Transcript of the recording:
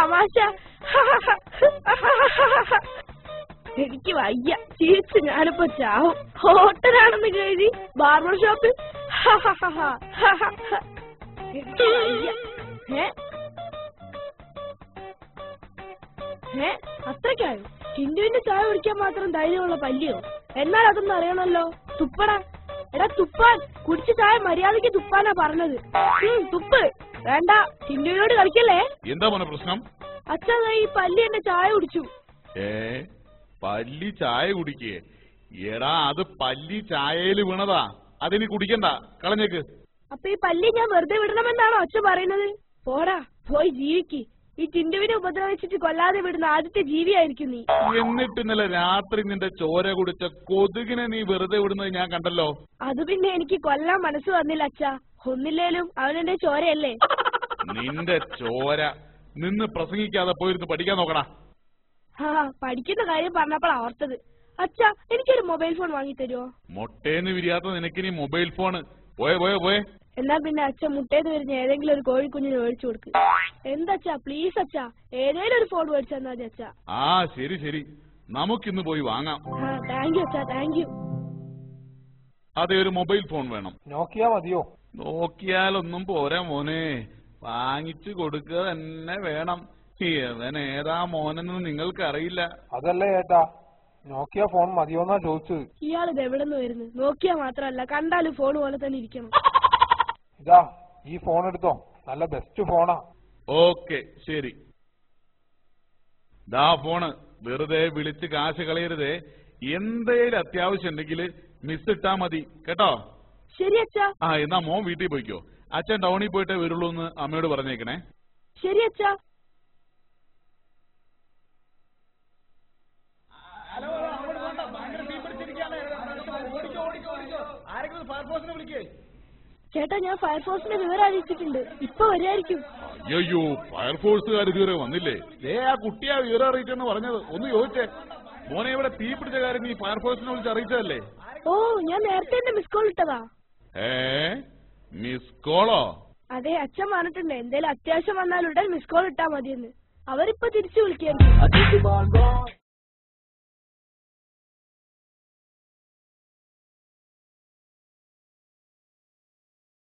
തമാശ. എനിക്ക് വയ്യ, ചിരിച്ച് ഞാനിപ്പോ ചാവും. ഹോട്ടലാണെന്ന് കരുതി ബാർബർ ഷോപ്പിൽ. എനിക്ക് വയ്യ. അത്രയ്ക്കായോ? ടിന്റുവിന്റെ ചായ കുടിക്കാൻ മാത്രം ധൈര്യമുള്ള പല്ലിയോ? എന്നാൽ അതൊന്നും അറിയണല്ലോ. തുപ്പടാ. എടാ തുപ്പാൻ. കുടിച്ച ചായ മര്യാദക്ക് തുപ്പാനാ പറഞ്ഞത്. തുപ്പ്. വേണ്ട, ടിന്റുവിനോട് കളിക്കല്ലേ. എന്താ മോനെ പ്രശ്നം? അച്ഛാ, ഈ പല്ലി എന്റെ ചായ കുടിച്ചു. പല്ലി ചായ കുടിക്കേ? എടാ, അത് പല്ലി ചായയില് വീണതാ, അതിനി കുടിക്കണ്ട, കളഞ്ഞേക്ക്. അപ്പൊ ഈ പല്ലി ഞാൻ വെറുതെ വിടണമെന്നാണോ അച്ഛൻ പറയുന്നത്? പോടാ, പോയി ജീവിക്ക്. ഈ ടിന്റുവിനെ ഉപദ്രവിച്ചിട്ട് കൊല്ലാതെ വിടുന്ന ആദ്യത്തെ ജീവിയായിരിക്കും നീ. എന്നിട്ട് ഇന്നലെ രാത്രി നിന്റെ ചോര കുടിച്ച കൊതുകിനെ നീ വെറുതെ വിടുന്നത് ഞാൻ കണ്ടല്ലോ. അത് പിന്നെ എനിക്ക് കൊല്ലാൻ മനസ്സ് വന്നില്ല അച്ഛാ. ഒന്നില്ലേലും അവനെന്റെ ചോരയല്ലേ. നിന്റെ ചോര നിന്ന് പ്രസംഗിക്കാതെ പോയിരുന്നു പഠിക്കാൻ നോക്കടാ. പഠിക്കുന്ന കാര്യം പറഞ്ഞപ്പോൾ ഓർത്തത്. അച്ഛാ, എനിക്കൊരു മൊബൈൽ ഫോൺ വാങ്ങി തരുമോ? മുട്ടേന്ന് വിരിയാത്ത നിനക്കിനി മൊബൈൽ ഫോണ്. പോയെ. എന്നാ പിന്നെ അച്ഛൻ മുട്ടേന്ന് വിരിഞ്ഞ ഏതെങ്കിലും ഒരു കോഴിക്കുഞ്ഞിന് മേടിച്ചു കൊടുക്ക്. എന്താ പ്ലീസ് അച്ഛാ, ഏതെങ്കിലും ഒരു ഫോൺ മേടിച്ചു തന്നാ മതി അച്ഛാ. ശരി, നമുക്കിന്ന് പോയി വാങ്ങാം. താങ്ക് യു അച്ഛാ, താങ്ക് യു. അതെ, ഒരു മൊബൈൽ ഫോൺ വേണം. നോക്കിയാ മതിയോ? നോക്കിയാലൊന്നും പോരാ മോനെ, വാങ്ങിച്ചു കൊടുക്കുക തന്നെ വേണം. അവൻ ഏതാ മോനെന്ന് നിങ്ങൾക്ക് അറിയില്ല. അതല്ലേ ഏട്ടാ, നോക്കിയ ഫോൺ മതിയോന്നാ ചോദിച്ചത്. ഇയാളിത് എവിടെ നിന്ന് വരുന്നു? നോക്കിയാ മാത്രല്ല, കണ്ടാലും ഫോൺ പോലെ തന്നെ ഇരിക്കണം. ഇതാ, ഈ ഫോൺ എടുത്തോ, നല്ല ബെസ്റ്റ് ഫോണാ. ഓക്കെ, ശരി. ദാ ഫോണ്. വെറുതെ വിളിച്ച് കാശ് കളയരുതേ. എന്തേലും അത്യാവശ്യം ഉണ്ടെങ്കിൽ മിസ് ഇട്ടാ മതി കേട്ടോ. ശരി അച്ഛാ. എന്നാ മോൻ വീട്ടിൽ പോയിക്കോ. അച്ഛൻ ടൗണിൽ പോയിട്ടേ വരുള്ളൂ എന്ന് അമ്മയോട് പറഞ്ഞേക്കണേ. ശരി അച്ഛാ. ചേട്ടാ, ഞാൻ ഫയർഫോഴ്സിനെ വിവരം അറിയിച്ചിട്ടുണ്ട്. ഇപ്പൊ വരായിരിക്കും. അയ്യോ, ഫയർഫോഴ്സുകാർ ഇതുവരെ വന്നില്ലേ? ആ കുട്ടിയാ വിവരം അറിയിച്ചെന്ന് പറഞ്ഞത്. ഒന്ന് ചോദിച്ചേ. മോനെ, ഇവിടെ തീ പിടിച്ച കാര്യം നീ ഫയർഫോഴ്സിനെ വിളിച്ച് അറിയിച്ചതല്ലേ? ഞാൻ നേരത്തെ എന്റെ മിസ് കോൾ ഇട്ടതാ. മിസ് കോളോ? അതെ, അച്ഛൻ പറഞ്ഞിട്ടുണ്ട് എന്തേലും അത്യാവശ്യം വന്നാൽ ഉടൻ മിസ് കോൾ ഇട്ടാ മതിയെന്ന്. അവരിപ്പൊ തിരിച്ചു വിളിക്കാൻ.